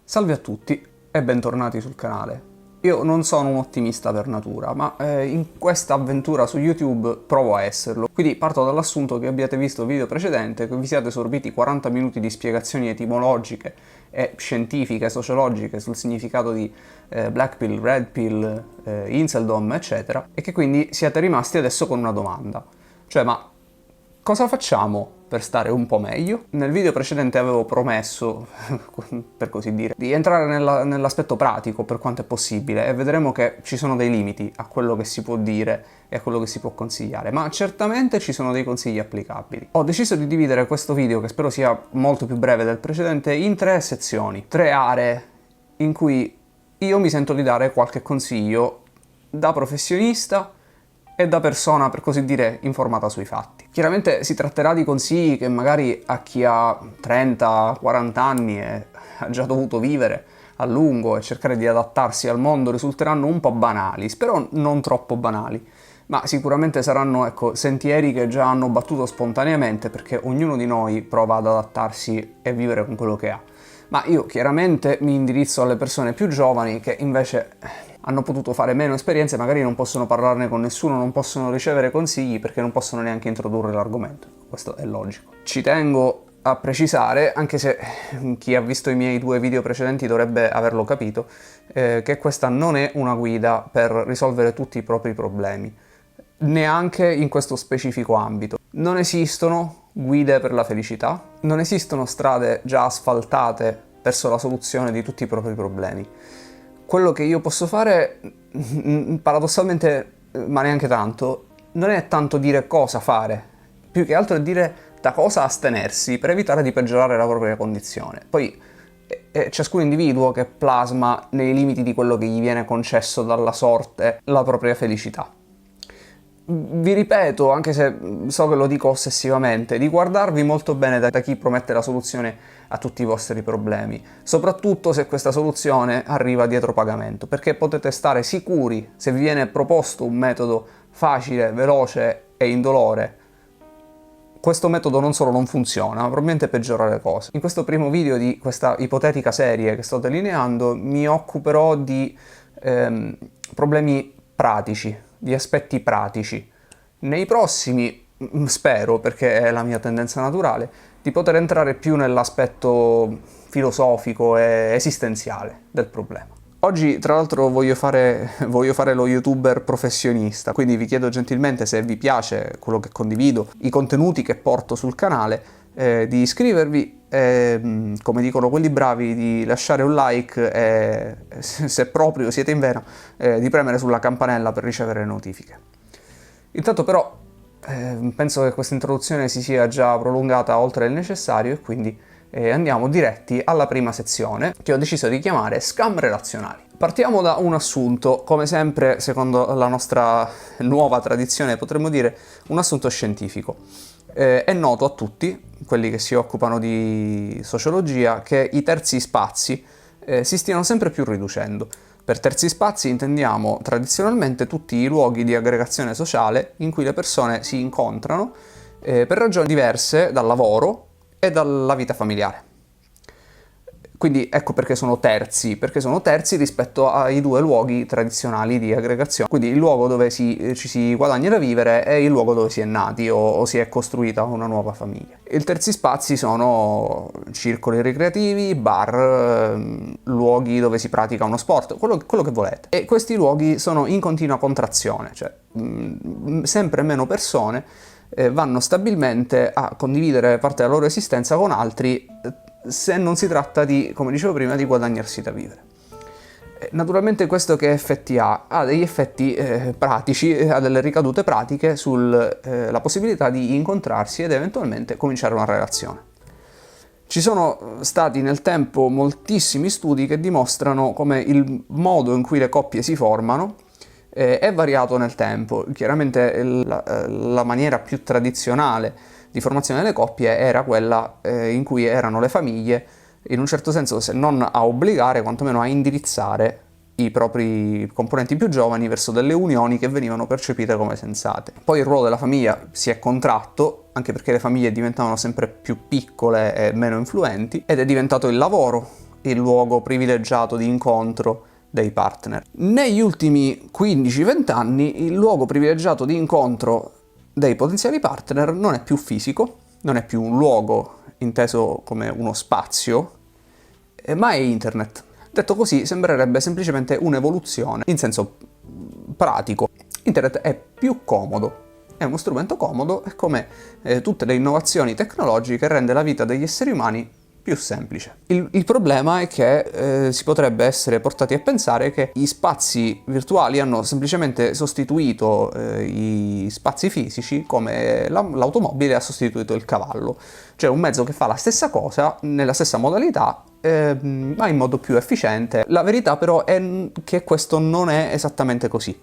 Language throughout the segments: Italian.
Salve a tutti e bentornati sul canale. Io non sono un ottimista per natura, ma in questa avventura su YouTube provo a esserlo. Quindi parto dall'assunto che abbiate visto il video precedente, che vi siate sorbiti 40 minuti di spiegazioni etimologiche e scientifiche, sociologiche sul significato di Black Pill, Red Pill, Inseldom, eccetera, e che quindi siate rimasti adesso con una domanda. Cioè, ma cosa facciamo per stare un po' meglio? Nel video precedente avevo promesso, per così dire, di entrare nell'aspetto pratico per quanto è possibile e vedremo che ci sono dei limiti a quello che si può dire e a quello che si può consigliare, ma certamente ci sono dei consigli applicabili. Ho deciso di dividere questo video, che spero sia molto più breve del precedente, in 3 sezioni, 3 aree in cui io mi sento di dare qualche consiglio da professionista e da persona, per così dire, informata sui fatti. Chiaramente si tratterà di consigli che magari a chi ha 30-40 anni e ha già dovuto vivere a lungo e cercare di adattarsi al mondo risulteranno un po' banali, spero non troppo banali, ma sicuramente saranno, ecco, sentieri che già hanno battuto spontaneamente, perché ognuno di noi prova ad adattarsi e vivere con quello che ha. Ma io chiaramente mi indirizzo alle persone più giovani che invece hanno potuto fare meno esperienze, magari non possono parlarne con nessuno, non possono ricevere consigli perché non possono neanche introdurre l'argomento. Questo è logico. Ci tengo a precisare, anche se chi ha visto i miei 2 video precedenti dovrebbe averlo capito, che questa non è una guida per risolvere tutti i propri problemi, neanche in questo specifico ambito. Non esistono guide per la felicità, non esistono strade già asfaltate verso la soluzione di tutti i propri problemi. Quello che io posso fare, paradossalmente, ma neanche tanto, non è tanto dire cosa fare, più che altro è dire da cosa astenersi per evitare di peggiorare la propria condizione. Poi è ciascun individuo che plasma nei limiti di quello che gli viene concesso dalla sorte la propria felicità. Vi ripeto, anche se so che lo dico ossessivamente, di guardarvi molto bene da chi promette la soluzione a tutti i vostri problemi, soprattutto se questa soluzione arriva dietro pagamento, perché potete stare sicuri, se vi viene proposto un metodo facile, veloce e indolore, questo metodo non solo non funziona, ma probabilmente peggiora le cose. In questo primo video di questa ipotetica serie che sto delineando mi occuperò di problemi pratici, di aspetti pratici. Nei prossimi, spero, perché è la mia tendenza naturale, di poter entrare più nell'aspetto filosofico e esistenziale del problema. Oggi, tra l'altro, voglio fare lo youtuber professionista, quindi vi chiedo gentilmente, se vi piace quello che condivido, i contenuti che porto sul canale, di iscrivervi e, come dicono quelli bravi, di lasciare un like e, se proprio siete in vena, di premere sulla campanella per ricevere le notifiche. Intanto però penso che questa introduzione si sia già prolungata oltre il necessario e quindi andiamo diretti alla prima sezione, che ho deciso di chiamare Scam relazionali. Partiamo da un assunto, come sempre, secondo la nostra nuova tradizione, potremmo dire un assunto scientifico. È noto a tutti, quelli che si occupano di sociologia, che i terzi spazi si stiano sempre più riducendo. Per terzi spazi intendiamo tradizionalmente tutti i luoghi di aggregazione sociale in cui le persone si incontrano per ragioni diverse dal lavoro e dalla vita familiare. Quindi ecco perché sono terzi rispetto ai 2 luoghi tradizionali di aggregazione. Quindi il luogo dove ci si guadagna da vivere e il luogo dove si è nati o si è costruita una nuova famiglia. I terzi spazi sono circoli ricreativi, bar, luoghi dove si pratica uno sport, quello che volete. E questi luoghi sono in continua contrazione, cioè sempre meno persone vanno stabilmente a condividere parte della loro esistenza con altri, se non si tratta di, come dicevo prima, di guadagnarsi da vivere. Naturalmente questo che effetti ha? Ha degli effetti pratici, ha delle ricadute pratiche sulla possibilità di incontrarsi ed eventualmente cominciare una relazione. Ci sono stati nel tempo moltissimi studi che dimostrano come il modo in cui le coppie si formano è variato nel tempo. Chiaramente la maniera più tradizionale di formazione delle coppie era quella in cui erano le famiglie, in un certo senso, se non a obbligare, quantomeno a indirizzare i propri componenti più giovani verso delle unioni che venivano percepite come sensate. Poi il ruolo della famiglia si è contratto, anche perché le famiglie diventavano sempre più piccole e meno influenti, ed è diventato il lavoro il luogo privilegiato di incontro dei partner. Negli ultimi 15-20 anni il luogo privilegiato di incontro dei potenziali partner non è più fisico, non è più un luogo inteso come uno spazio, ma è internet. Detto così sembrerebbe semplicemente un'evoluzione in senso pratico. Internet è più comodo, è uno strumento comodo e come tutte le innovazioni tecnologiche rende la vita degli esseri umani più semplice. Il problema è che si potrebbe essere portati a pensare che gli spazi virtuali hanno semplicemente sostituito gli spazi fisici come l'automobile ha sostituito il cavallo, cioè un mezzo che fa la stessa cosa nella stessa modalità ma in modo più efficiente. La verità però è che questo non è esattamente così.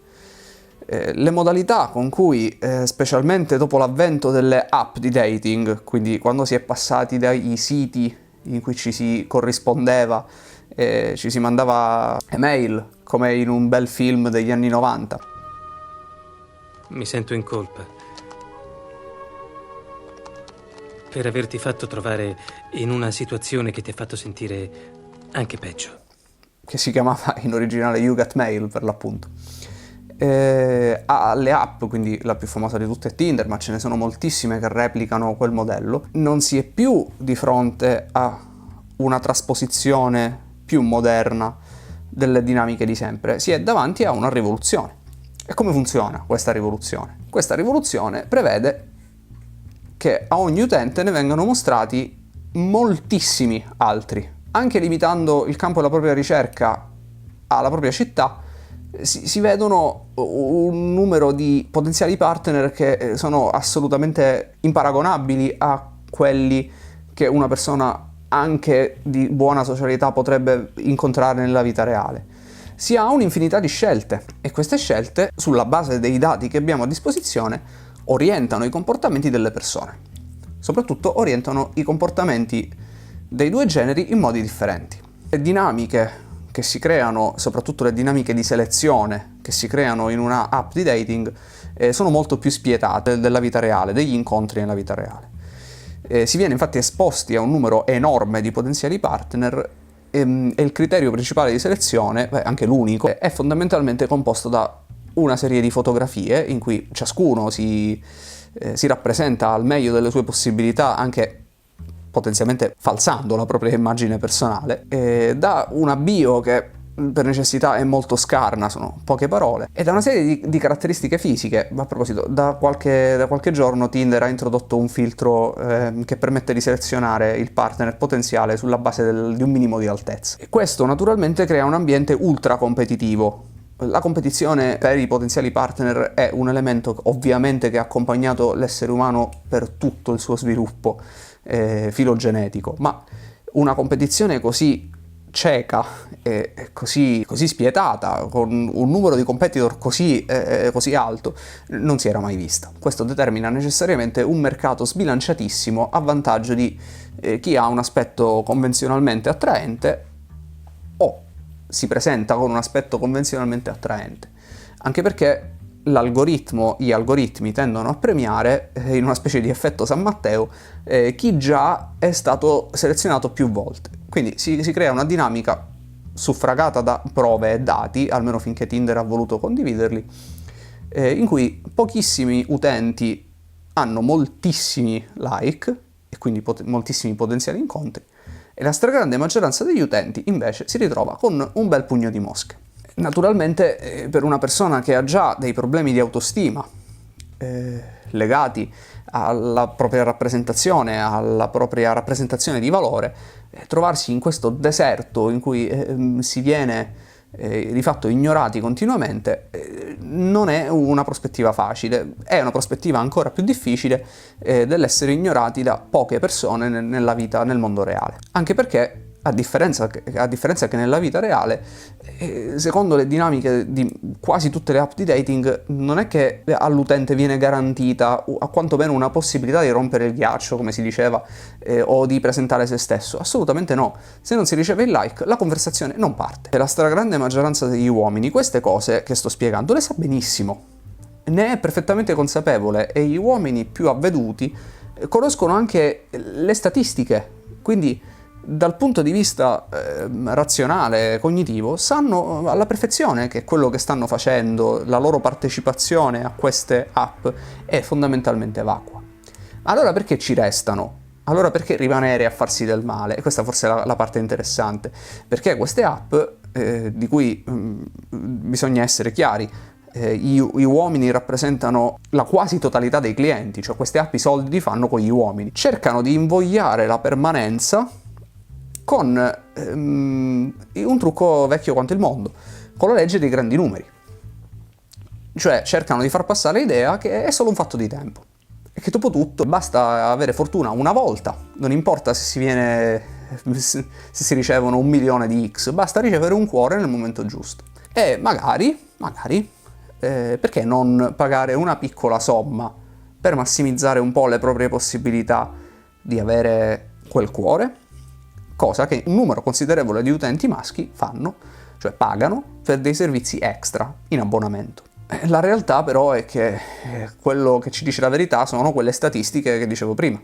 Le modalità con cui, specialmente dopo l'avvento delle app di dating, quindi quando si è passati dai siti in cui ci si corrispondeva, ci si mandava email, come in un bel film degli anni 90. Mi sento in colpa per averti fatto trovare in una situazione che ti ha fatto sentire anche peggio. Che si chiamava in originale You Got Mail, per l'appunto. Alle app, quindi la più famosa di tutte è Tinder, ma ce ne sono moltissime che replicano quel modello. Non si è più di fronte a una trasposizione più moderna delle dinamiche di sempre, si è davanti a una rivoluzione. E come funziona questa rivoluzione? Questa rivoluzione prevede che a ogni utente ne vengano mostrati moltissimi altri. Anche limitando il campo della propria ricerca alla propria città, si vedono un numero di potenziali partner che sono assolutamente imparagonabili a quelli che una persona anche di buona socialità potrebbe incontrare nella vita reale. Si ha un'infinità di scelte e queste scelte, sulla base dei dati che abbiamo a disposizione, orientano i comportamenti delle persone. Soprattutto orientano i comportamenti dei due generi in modi differenti. Le dinamiche che si creano, soprattutto le dinamiche di selezione che si creano in una app di dating, sono molto più spietate della vita reale, degli incontri nella vita reale. Si viene infatti esposti a un numero enorme di potenziali partner e il criterio principale di selezione, anche l'unico, è fondamentalmente composto da una serie di fotografie in cui ciascuno si rappresenta al meglio delle sue possibilità, anche potenzialmente falsando la propria immagine personale, da una bio che per necessità è molto scarna, sono poche parole, e da una serie di caratteristiche fisiche. A proposito, da qualche giorno Tinder ha introdotto un filtro che permette di selezionare il partner potenziale sulla base di un minimo di altezza. E questo naturalmente crea un ambiente ultra competitivo. La competizione per i potenziali partner è un elemento ovviamente che ha accompagnato l'essere umano per tutto il suo sviluppo filogenetico, ma una competizione così cieca e così spietata, con un numero di competitor così alto, non si era mai vista. Questo determina necessariamente un mercato sbilanciatissimo a vantaggio di chi ha un aspetto convenzionalmente attraente o si presenta con un aspetto convenzionalmente attraente, anche perché gli algoritmi tendono a premiare, in una specie di effetto San Matteo, chi già è stato selezionato più volte. Quindi si crea una dinamica suffragata da prove e dati, almeno finché Tinder ha voluto condividerli, in cui pochissimi utenti hanno moltissimi like e quindi moltissimi potenziali incontri, e la stragrande maggioranza degli utenti invece si ritrova con un bel pugno di mosche. Naturalmente per una persona che ha già dei problemi di autostima legati alla propria rappresentazione, alla propria rappresentazione di valore, trovarsi in questo deserto in cui si viene di fatto ignorati continuamente, non è una prospettiva facile, è una prospettiva ancora più difficile dell'essere ignorati da poche persone nella vita, nel mondo reale. Anche perché, a differenza che nella vita reale, secondo le dinamiche di quasi tutte le app di dating, non è che all'utente viene garantita a quantomeno una possibilità di rompere il ghiaccio, come si diceva, o di presentare se stesso. Assolutamente no. Se non si riceve il like, la conversazione non parte. E la stragrande maggioranza degli uomini queste cose che sto spiegando le sa benissimo, ne è perfettamente consapevole, e gli uomini più avveduti conoscono anche le statistiche, quindi dal punto di vista razionale, cognitivo, sanno alla perfezione che quello che stanno facendo, la loro partecipazione a queste app è fondamentalmente vacua. Allora perché ci restano? Allora perché rimanere a farsi del male? E questa forse è la parte interessante, perché queste app, di cui bisogna essere chiari, gli uomini rappresentano la quasi totalità dei clienti, cioè queste app i soldi li fanno con gli uomini, cercano di invogliare la permanenza con un trucco vecchio quanto il mondo, con la legge dei grandi numeri. Cioè cercano di far passare l'idea che è solo un fatto di tempo e che dopo tutto basta avere fortuna una volta, non importa se si ricevono 1.000.000 di X, basta ricevere un cuore nel momento giusto. E magari, perché non pagare una piccola somma per massimizzare un po' le proprie possibilità di avere quel cuore? Cosa che un numero considerevole di utenti maschi fanno, cioè pagano per dei servizi extra in abbonamento. La realtà però è che quello che ci dice la verità sono quelle statistiche che dicevo prima.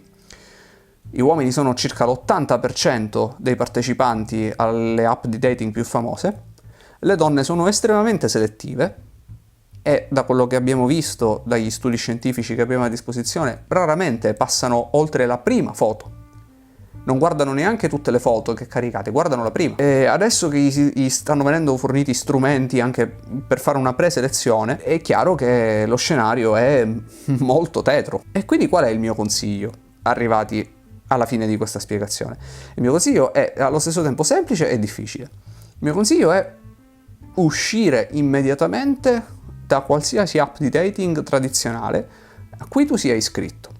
Gli uomini sono circa l'80% dei partecipanti alle app di dating più famose, le donne sono estremamente selettive e da quello che abbiamo visto dagli studi scientifici che abbiamo a disposizione raramente passano oltre la prima foto. Non guardano neanche tutte le foto che caricate, guardano la prima. E adesso che gli stanno venendo forniti strumenti anche per fare una preselezione, è chiaro che lo scenario è molto tetro. E quindi qual è il mio consiglio, arrivati alla fine di questa spiegazione? Il mio consiglio è allo stesso tempo semplice e difficile. Il mio consiglio è uscire immediatamente da qualsiasi app di dating tradizionale a cui tu sia iscritto.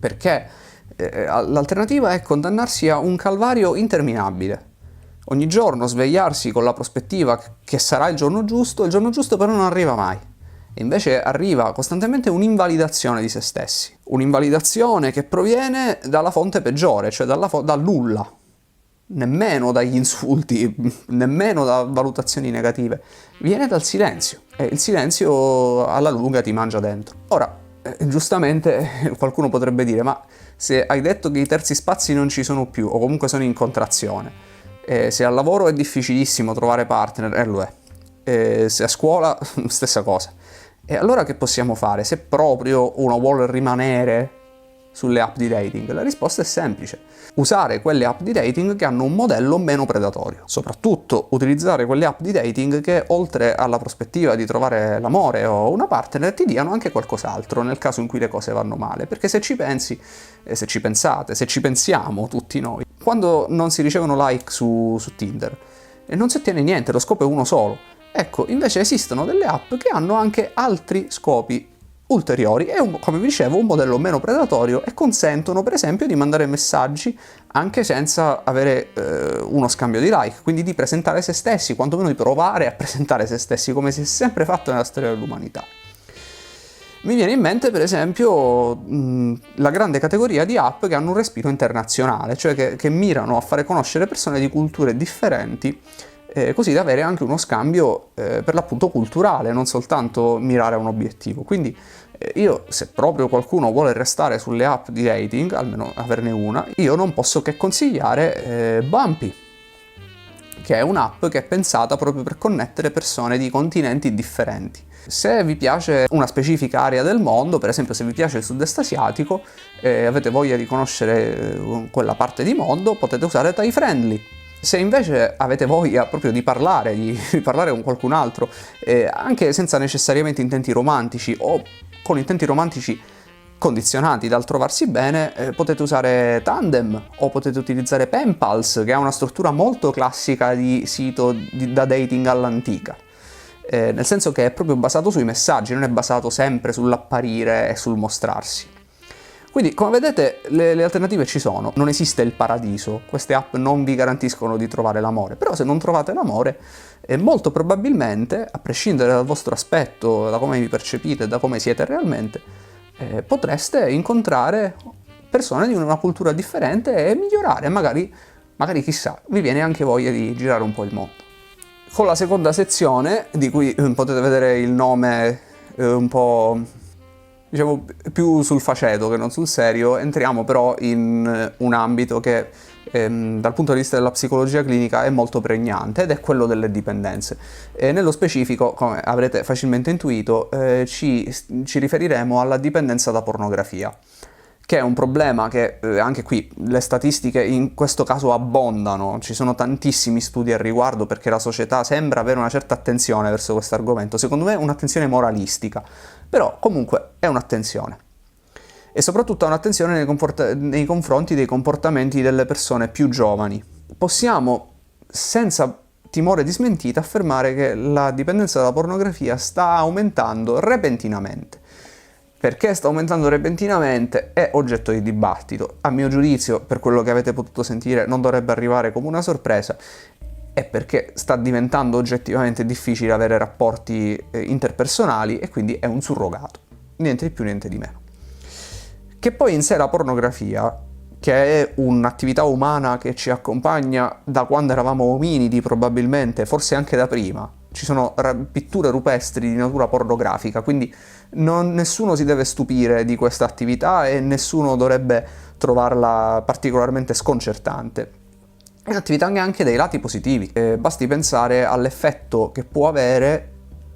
Perché l'alternativa è condannarsi a un calvario interminabile. Ogni giorno svegliarsi con la prospettiva che sarà il giorno giusto però non arriva mai. E invece arriva costantemente un'invalidazione di se stessi. Un'invalidazione che proviene dalla fonte peggiore, cioè dal nulla. Nemmeno dagli insulti, nemmeno da valutazioni negative. Viene dal silenzio. E il silenzio alla lunga ti mangia dentro. Ora, giustamente qualcuno potrebbe dire, ma se hai detto che i terzi spazi non ci sono più, o comunque sono in contrazione, se al lavoro è difficilissimo trovare partner, lo è, se a scuola stessa cosa, e allora che possiamo fare se proprio uno vuole rimanere sulle app di dating? La risposta è semplice: usare quelle app di dating che hanno un modello meno predatorio. Soprattutto utilizzare quelle app di dating che, oltre alla prospettiva di trovare l'amore o una partner, ti diano anche qualcos'altro nel caso in cui le cose vanno male. Perché se ci pensi, se ci pensate, se ci pensiamo tutti noi, quando non si ricevono like su Tinder e non si ottiene niente, lo scopo è uno solo. Ecco, invece esistono delle app che hanno anche altri scopi ulteriori e, come vi dicevo, un modello meno predatorio, e consentono per esempio di mandare messaggi anche senza avere uno scambio di like, quindi di presentare se stessi, quantomeno di provare a presentare se stessi, come si è sempre fatto nella storia dell'umanità. Mi viene in mente per esempio la grande categoria di app che hanno un respiro internazionale, cioè che mirano a fare conoscere persone di culture differenti, così da avere anche uno scambio per l'appunto culturale, non soltanto mirare a un obiettivo. Quindi io, se proprio qualcuno vuole restare sulle app di dating, almeno averne una, io non posso che consigliare Bumpy, che è un'app che è pensata proprio per connettere persone di continenti differenti. Se vi piace una specifica area del mondo, per esempio se vi piace il sud-est asiatico e avete voglia di conoscere quella parte di mondo, potete usare Thai Friendly. Se invece avete voglia proprio di parlare con qualcun altro, anche senza necessariamente intenti romantici o con intenti romantici condizionati dal trovarsi bene, potete usare Tandem o potete utilizzare Penpals, che ha una struttura molto classica di sito da dating all'antica. Nel senso che è proprio basato sui messaggi, non è basato sempre sull'apparire e sul mostrarsi. Quindi, come vedete, le alternative ci sono, non esiste il paradiso, queste app non vi garantiscono di trovare l'amore, però se non trovate l'amore, molto probabilmente, a prescindere dal vostro aspetto, da come vi percepite, da come siete realmente, potreste incontrare persone di una cultura differente e migliorare, magari chissà, vi viene anche voglia di girare un po' il mondo. Con la seconda sezione, di cui potete vedere il nome un po', diciamo, più sul faceto che non sul serio, entriamo però in un ambito che dal punto di vista della psicologia clinica è molto pregnante ed è quello delle dipendenze. Nello specifico, come avrete facilmente intuito, ci riferiremo alla dipendenza da pornografia, che è un problema che anche qui le statistiche in questo caso abbondano, ci sono tantissimi studi al riguardo perché la società sembra avere una certa attenzione verso questo argomento, secondo me un'attenzione moralistica, però comunque è un'attenzione. E soprattutto un'attenzione nei confronti dei comportamenti delle persone più giovani. Possiamo, senza timore di smentita, affermare che la dipendenza dalla pornografia sta aumentando repentinamente. Perché sta aumentando repentinamente è oggetto di dibattito. A mio giudizio, per quello che avete potuto sentire, non dovrebbe arrivare come una sorpresa, è perché sta diventando oggettivamente difficile avere rapporti interpersonali e quindi è un surrogato. Niente di più, niente di meno. Che poi in sé la pornografia, che è un'attività umana che ci accompagna da quando eravamo ominidi probabilmente, forse anche da prima, ci sono pitture rupestri di natura pornografica, quindi nessuno si deve stupire di questa attività e nessuno dovrebbe trovarla particolarmente sconcertante. È un'attività che ha anche dei lati positivi, basti pensare all'effetto che può avere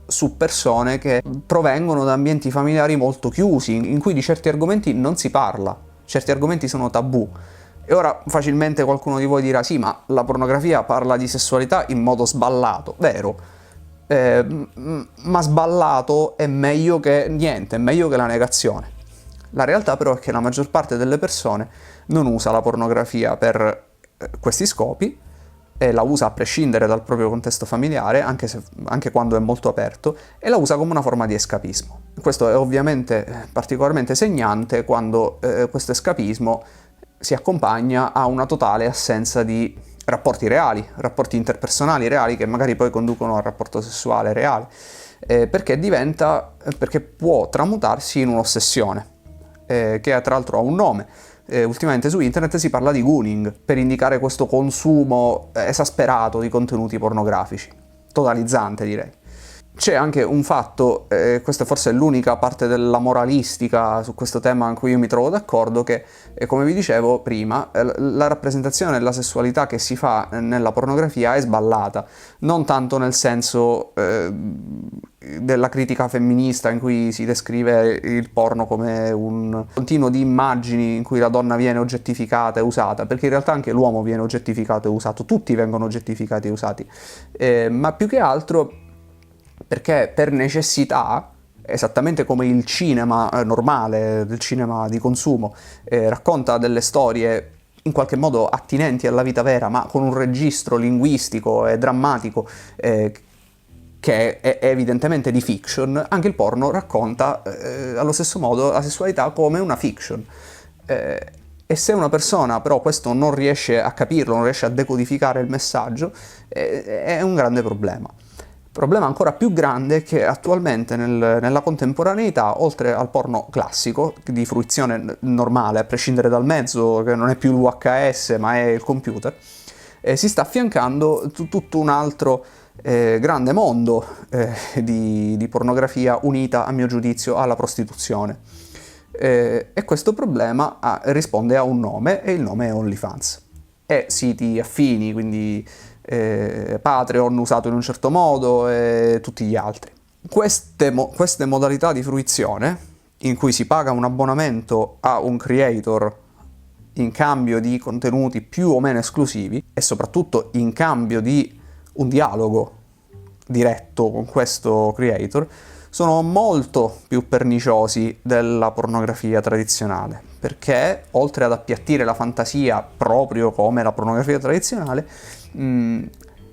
su persone che provengono da ambienti familiari molto chiusi, in cui di certi argomenti non si parla, certi argomenti sono tabù. E ora facilmente qualcuno di voi dirà sì, ma la pornografia parla di sessualità in modo sballato, vero? Ma sballato è meglio che niente, è meglio che la negazione. La realtà però è che la maggior parte delle persone non usa la pornografia per questi scopi, e la usa a prescindere dal proprio contesto familiare, anche quando è molto aperto, e la usa come una forma di escapismo. Questo è ovviamente particolarmente segnante quando questo escapismo si accompagna a una totale assenza di rapporti reali, rapporti interpersonali reali che magari poi conducono al rapporto sessuale reale, perché può tramutarsi in un'ossessione, che tra l'altro ha un nome. Ultimamente su internet si parla di gooning per indicare questo consumo esasperato di contenuti pornografici, totalizzante direi. C'è anche un fatto, questa forse è l'unica parte della moralistica su questo tema in cui io mi trovo d'accordo, che come vi dicevo prima, la rappresentazione della sessualità che si fa nella pornografia è sballata, non tanto nel senso della critica femminista in cui si descrive il porno come un continuo di immagini in cui la donna viene oggettificata e usata, perché in realtà anche l'uomo viene oggettificato e usato, tutti vengono oggettificati e usati, ma più che altro perché per necessità, esattamente come il cinema normale, il cinema di consumo, racconta delle storie in qualche modo attinenti alla vita vera, ma con un registro linguistico e drammatico che è evidentemente di fiction, anche il porno racconta allo stesso modo la sessualità come una fiction. E se una persona però questo non riesce a capirlo, non riesce a decodificare il messaggio, è un grande problema. Problema ancora più grande è che attualmente nella contemporaneità, oltre al porno classico, di fruizione normale, a prescindere dal mezzo, che non è più l'VHS ma è il computer, si sta affiancando tutto un altro grande mondo di pornografia unita, a mio giudizio, alla prostituzione. E questo problema risponde a un nome, e il nome è OnlyFans. E siti affini, quindi Patreon usato in un certo modo e tutti gli altri. Queste modalità di fruizione, in cui si paga un abbonamento a un creator in cambio di contenuti più o meno esclusivi e soprattutto in cambio di un dialogo diretto con questo creator, sono molto più perniciosi della pornografia tradizionale, perché oltre ad appiattire la fantasia proprio come la pornografia tradizionale,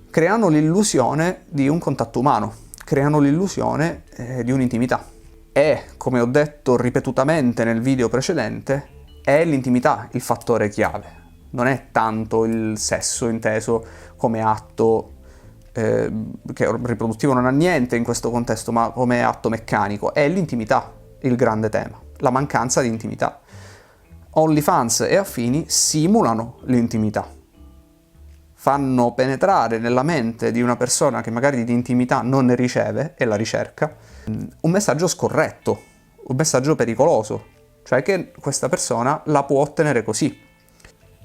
creano l'illusione di un contatto umano, creano l'illusione di un'intimità. E, come ho detto ripetutamente nel video precedente, è l'intimità il fattore chiave, non è tanto il sesso inteso come atto che riproduttivo non ha niente in questo contesto, ma come atto meccanico, è l'intimità il grande tema, la mancanza di intimità. OnlyFans e affini simulano l'intimità, fanno penetrare nella mente di una persona che magari di intimità non ne riceve e la ricerca, un messaggio scorretto, un messaggio pericoloso, cioè che questa persona la può ottenere così.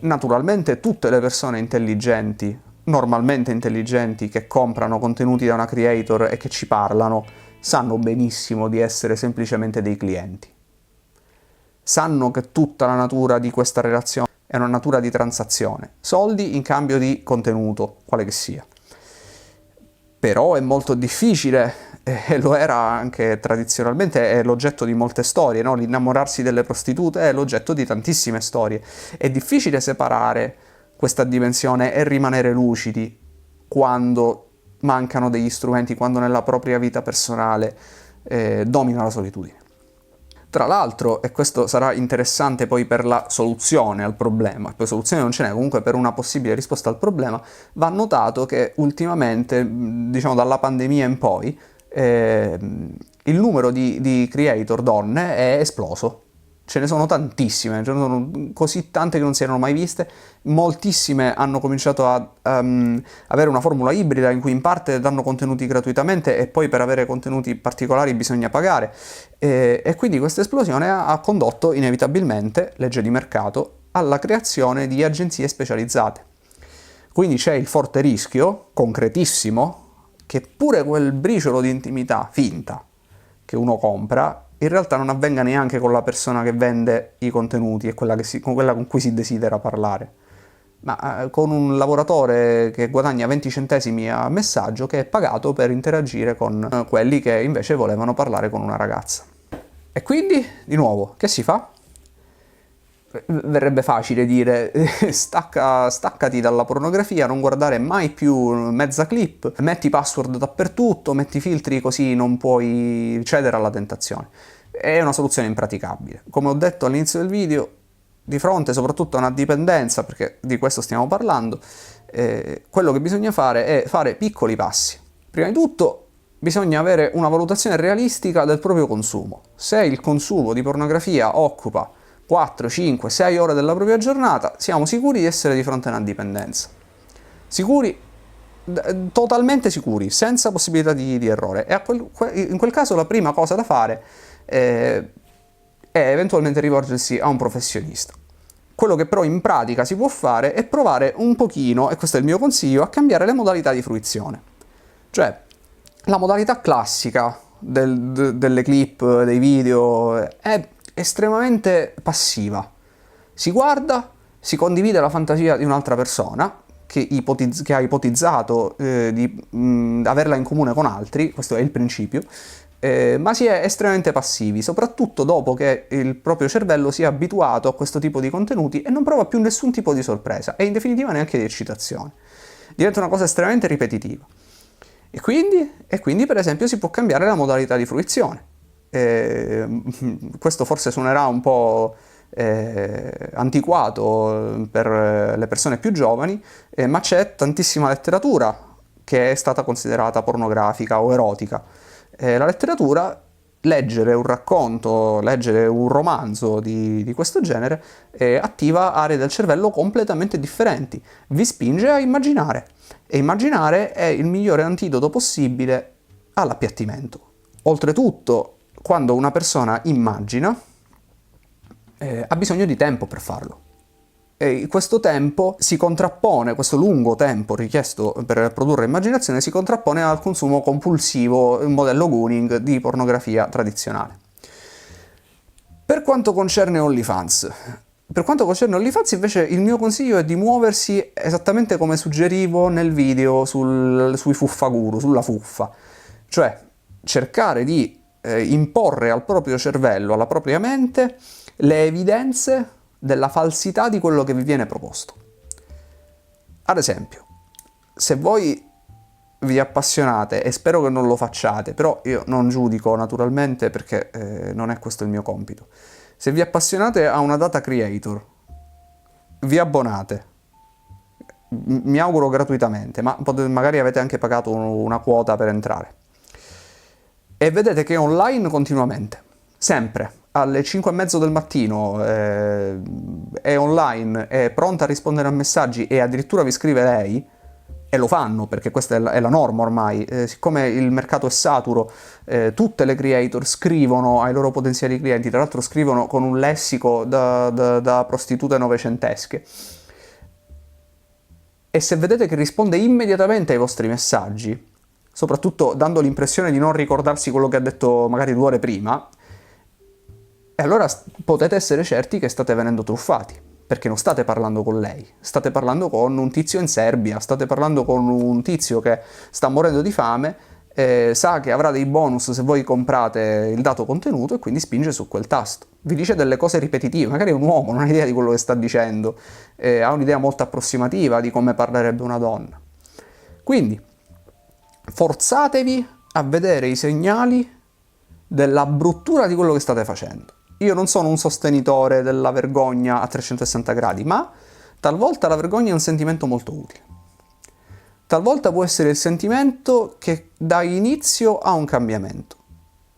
Naturalmente tutte le persone intelligenti, normalmente intelligenti, che comprano contenuti da una creator e che ci parlano, sanno benissimo di essere semplicemente dei clienti. Sanno che tutta la natura di questa relazione è una natura di transazione, soldi in cambio di contenuto, quale che sia. Però è molto difficile, e lo era anche tradizionalmente, è l'oggetto di molte storie, no? L'innamorarsi delle prostitute è l'oggetto di tantissime storie. È difficile separare questa dimensione e rimanere lucidi quando mancano degli strumenti, quando nella propria vita personale domina la solitudine. Tra l'altro, e questo sarà interessante poi per la soluzione al problema, poi soluzione non ce n'è, comunque per una possibile risposta al problema, va notato che ultimamente, diciamo dalla pandemia in poi, il numero di creator donne è esploso. Ce ne sono tantissime, ce ne sono così tante che non si erano mai viste, moltissime hanno cominciato a avere una formula ibrida in cui in parte danno contenuti gratuitamente e poi per avere contenuti particolari bisogna pagare, e quindi questa esplosione ha condotto inevitabilmente, legge di mercato, alla creazione di agenzie specializzate. Quindi c'è il forte rischio, concretissimo, che pure quel briciolo di intimità finta che uno compra in realtà non avvenga neanche con la persona che vende i contenuti e con quella con cui si desidera parlare, ma con un lavoratore che guadagna 20 centesimi a messaggio, che è pagato per interagire con quelli che invece volevano parlare con una ragazza. E quindi, di nuovo, che si fa? Verrebbe facile dire staccati dalla pornografia, non guardare mai più mezza clip, metti password dappertutto, metti filtri così non puoi cedere alla tentazione. È una soluzione impraticabile. Come ho detto all'inizio del video, di fronte soprattutto a una dipendenza, perché di questo stiamo parlando, quello che bisogna fare è fare piccoli passi. Prima di tutto bisogna avere una valutazione realistica del proprio consumo. Se il consumo di pornografia occupa 4, 5, 6 ore della propria giornata, siamo sicuri di essere di fronte a una dipendenza. Sicuri, totalmente sicuri, senza possibilità di errore. E in quel caso la prima cosa da fare è eventualmente rivolgersi a un professionista. Quello che però in pratica si può fare è provare un pochino, e questo è il mio consiglio, a cambiare le modalità di fruizione. Cioè, la modalità classica delle clip, dei video, è estremamente passiva. Si guarda, si condivide la fantasia di un'altra persona che ha ipotizzato di averla in comune con altri, questo è il principio, ma si è estremamente passivi, soprattutto dopo che il proprio cervello si è abituato a questo tipo di contenuti e non prova più nessun tipo di sorpresa e in definitiva neanche di eccitazione. Diventa una cosa estremamente ripetitiva. E quindi per esempio si può cambiare la modalità di fruizione. Questo forse suonerà un po' antiquato per le persone più giovani, ma c'è tantissima letteratura che è stata considerata pornografica o erotica. La letteratura, leggere un racconto, leggere un romanzo di questo genere attiva aree del cervello completamente differenti, vi spinge a immaginare, e immaginare è il migliore antidoto possibile all'appiattimento. Oltretutto, quando una persona immagina, ha bisogno di tempo per farlo. E questo tempo si contrappone, questo lungo tempo richiesto per produrre immaginazione, si contrappone al consumo compulsivo, il modello Gooning di pornografia tradizionale. Per quanto concerne OnlyFans, invece il mio consiglio è di muoversi esattamente come suggerivo nel video sui fuffaguru, sulla fuffa. Cioè, cercare di imporre al proprio cervello, alla propria mente, le evidenze della falsità di quello che vi viene proposto. Ad esempio, se voi vi appassionate, e spero che non lo facciate, però io non giudico naturalmente perché non è questo il mio compito, se vi appassionate a una data creator, vi abbonate, mi auguro gratuitamente, ma magari avete anche pagato una quota per entrare, e vedete che è online continuamente, sempre, alle 5:30 del mattino, è online, è pronta a rispondere a messaggi e addirittura vi scrive lei, e lo fanno perché questa è la norma ormai, siccome il mercato è saturo, tutte le creator scrivono ai loro potenziali clienti, tra l'altro scrivono con un lessico da prostitute novecentesche, e se vedete che risponde immediatamente ai vostri messaggi, soprattutto dando l'impressione di non ricordarsi quello che ha detto magari 2 ore prima, e allora potete essere certi che state venendo truffati, perché non state parlando con lei, state parlando con un tizio in Serbia, state parlando con un tizio che sta morendo di fame, sa che avrà dei bonus se voi comprate il dato contenuto e quindi spinge su quel tasto. Vi dice delle cose ripetitive, magari è un uomo, non ha idea di quello che sta dicendo, ha un'idea molto approssimativa di come parlerebbe una donna. Quindi forzatevi a vedere i segnali della bruttura di quello che state facendo. Io non sono un sostenitore della vergogna a 360 gradi, ma talvolta la vergogna è un sentimento molto utile. Talvolta può essere il sentimento che dà inizio a un cambiamento,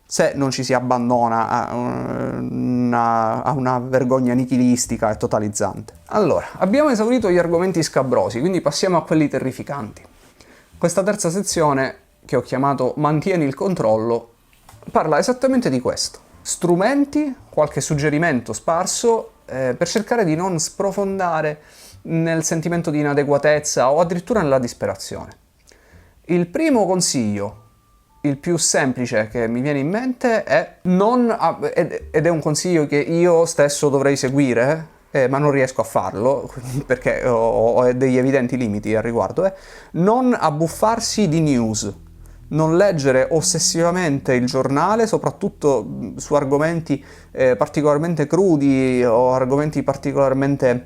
se non ci si abbandona a una vergogna nichilistica e totalizzante. Allora, abbiamo esaurito gli argomenti scabrosi, quindi passiamo a quelli terrificanti. Questa terza sezione, che ho chiamato Mantieni il controllo, parla esattamente di questo. Strumenti, qualche suggerimento sparso, per cercare di non sprofondare nel sentimento di inadeguatezza o addirittura nella disperazione. Il primo consiglio, il più semplice che mi viene in mente, ed è un consiglio che io stesso dovrei seguire, ma non riesco a farlo, perché ho degli evidenti limiti al riguardo, non abbuffarsi di news. Non leggere ossessivamente il giornale, soprattutto su argomenti particolarmente crudi o argomenti particolarmente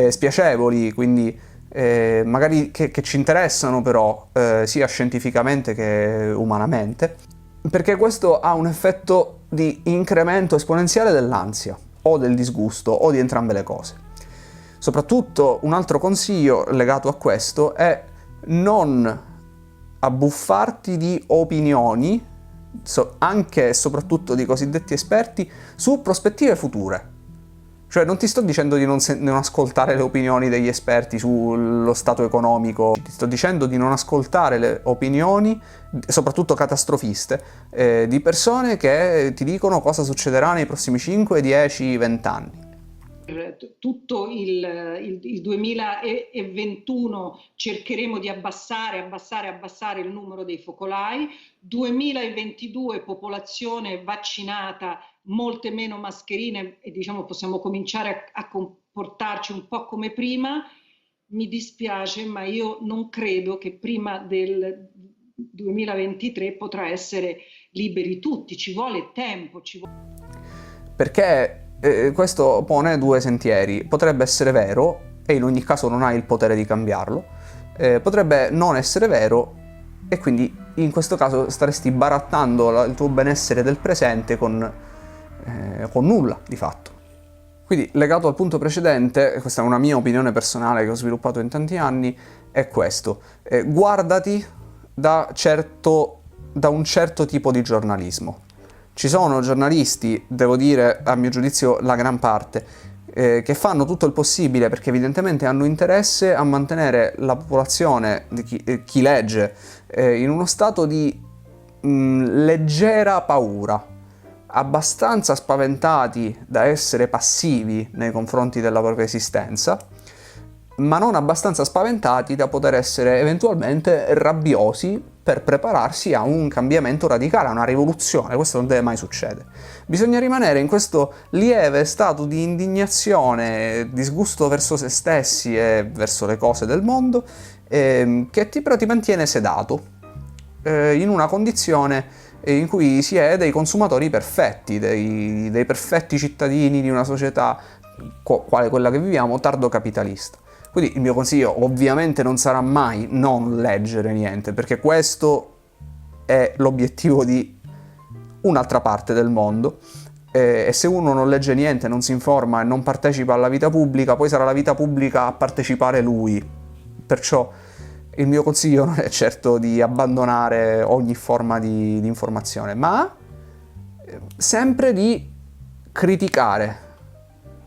spiacevoli, quindi magari che ci interessano però sia scientificamente che umanamente, perché questo ha un effetto di incremento esponenziale dell'ansia o del disgusto o di entrambe le cose. Soprattutto un altro consiglio legato a questo è non abbuffarti di opinioni, anche e soprattutto di cosiddetti esperti, su prospettive future. Cioè non ti sto dicendo di non ascoltare le opinioni degli esperti sullo stato economico, ti sto dicendo di non ascoltare le opinioni, soprattutto catastrofiste, di persone che ti dicono cosa succederà nei prossimi 5, 10, 20 anni. Tutto il 2021 cercheremo di abbassare il numero dei focolai, 2022 popolazione vaccinata, molte meno mascherine e diciamo possiamo cominciare a comportarci un po' come prima. Mi dispiace, ma io non credo che prima del 2023 potrà essere liberi tutti, ci vuole tempo. Perché questo pone 2 sentieri. Potrebbe essere vero, e in ogni caso non hai il potere di cambiarlo, potrebbe non essere vero, e quindi in questo caso staresti barattando il tuo benessere del presente con nulla, di fatto. Quindi, legato al punto precedente, questa è una mia opinione personale che ho sviluppato in tanti anni, è questo. Guardati da un certo tipo di giornalismo. Ci sono giornalisti, devo dire, a mio giudizio la gran parte, che fanno tutto il possibile perché evidentemente hanno interesse a mantenere la popolazione, di chi legge, in uno stato di leggera paura, abbastanza spaventati da essere passivi nei confronti della propria esistenza, ma non abbastanza spaventati da poter essere eventualmente rabbiosi per prepararsi a un cambiamento radicale, a una rivoluzione. Questo non deve mai succedere. Bisogna rimanere in questo lieve stato di indignazione, disgusto verso se stessi e verso le cose del mondo, che però ti mantiene sedato, in una condizione in cui si è dei consumatori perfetti, dei perfetti cittadini di una società quale quella che viviamo, tardocapitalista. Quindi il mio consiglio ovviamente non sarà mai non leggere niente, perché questo è l'obiettivo di un'altra parte del mondo, e se uno non legge niente, non si informa e non partecipa alla vita pubblica, poi sarà la vita pubblica a partecipare lui. Perciò il mio consiglio non è certo di abbandonare ogni forma di informazione, ma sempre di criticare.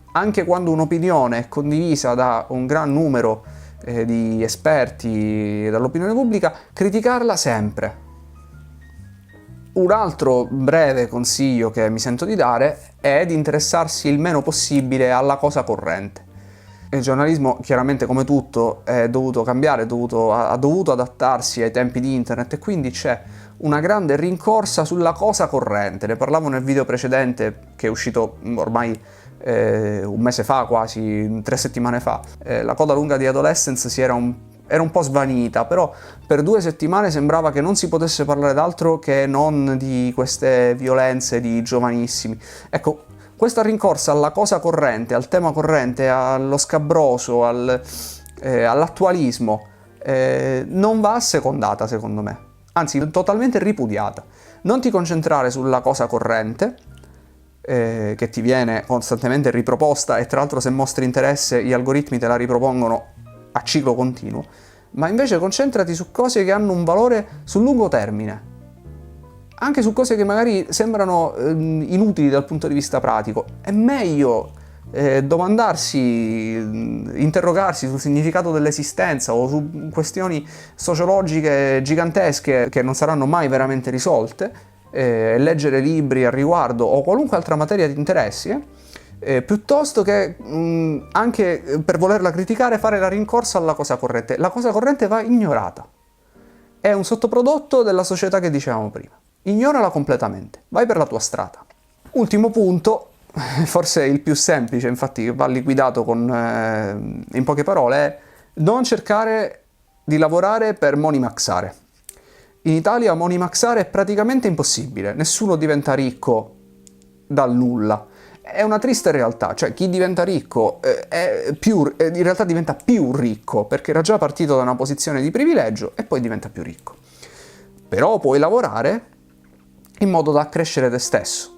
Anche quando un'opinione è condivisa da un gran numero di esperti dall'opinione pubblica, criticarla sempre. Un altro breve consiglio che mi sento di dare è di interessarsi il meno possibile alla cosa corrente. Il giornalismo, chiaramente come tutto, è dovuto cambiare, ha dovuto adattarsi ai tempi di internet, e quindi c'è una grande rincorsa sulla cosa corrente. Ne parlavo nel video precedente, che è uscito ormai un mese fa, quasi 3 settimane fa. La coda lunga di Adolescence era un po' svanita, però per 2 settimane sembrava che non si potesse parlare d'altro che non di queste violenze di giovanissimi. Ecco, questa rincorsa alla cosa corrente, al tema corrente, allo scabroso, all'attualismo, non va assecondata, secondo me. Anzi, totalmente ripudiata. Non ti concentrare sulla cosa corrente, che ti viene costantemente riproposta, e tra l'altro se mostri interesse gli algoritmi te la ripropongono a ciclo continuo, ma invece concentrati su cose che hanno un valore sul lungo termine. Anche su cose che magari sembrano inutili dal punto di vista pratico. È meglio domandarsi, interrogarsi sul significato dell'esistenza o su questioni sociologiche gigantesche che non saranno mai veramente risolte, leggere libri al riguardo o qualunque altra materia ti interessi, piuttosto che anche per volerla criticare fare la rincorsa alla cosa corrente. La cosa corrente va ignorata. È un sottoprodotto della società che dicevamo prima. Ignorala completamente, vai per la tua strada. Ultimo punto, forse il più semplice, infatti va liquidato in poche parole, è non cercare di lavorare per monimaxare. In Italia monimaxare è praticamente impossibile, nessuno diventa ricco dal nulla. È una triste realtà, cioè chi diventa ricco in realtà diventa più ricco, perché era già partito da una posizione di privilegio e poi diventa più ricco. Però puoi lavorare in modo da accrescere te stesso.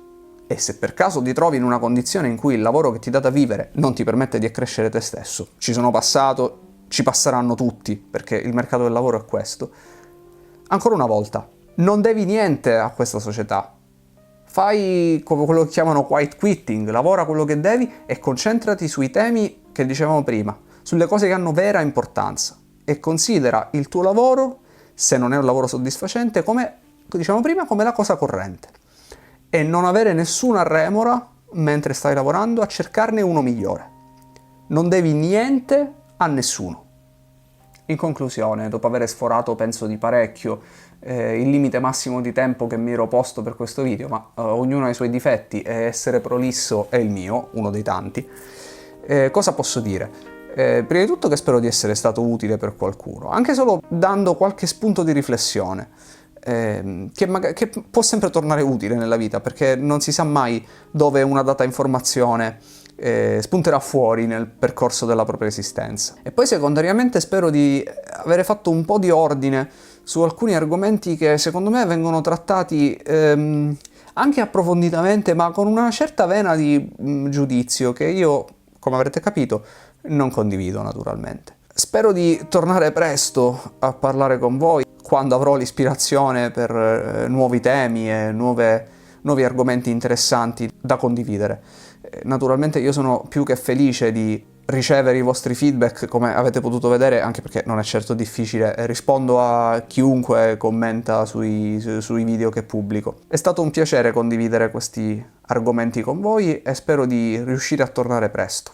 E se per caso ti trovi in una condizione in cui il lavoro che ti dà da vivere non ti permette di accrescere te stesso, ci sono passato, ci passeranno tutti, perché il mercato del lavoro è questo, ancora una volta, non devi niente a questa società. Fai come quello che chiamano quiet quitting, lavora quello che devi e concentrati sui temi che dicevamo prima, sulle cose che hanno vera importanza, e considera il tuo lavoro, se non è un lavoro soddisfacente, come diciamo prima, come la cosa corrente, e non avere nessuna remora mentre stai lavorando a cercarne uno migliore. Non devi niente a nessuno. In conclusione, dopo aver sforato, penso di parecchio, il limite massimo di tempo che mi ero posto per questo video, ma ognuno ha i suoi difetti e essere prolisso è il mio, uno dei tanti, cosa posso dire? Prima di tutto che spero di essere stato utile per qualcuno, anche solo dando qualche spunto di riflessione, che può sempre tornare utile nella vita, perché non si sa mai dove una data informazione spunterà fuori nel percorso della propria esistenza. E poi secondariamente spero di avere fatto un po' di ordine su alcuni argomenti che secondo me vengono trattati anche approfonditamente, ma con una certa vena di giudizio che io, come avrete capito, non condivido naturalmente. Spero di tornare presto a parlare con voi quando avrò l'ispirazione per nuovi temi e nuovi argomenti interessanti da condividere. Naturalmente io sono più che felice di ricevere i vostri feedback, come avete potuto vedere, anche perché non è certo difficile, rispondo a chiunque commenta sui video che pubblico. È stato un piacere condividere questi argomenti con voi e spero di riuscire a tornare presto.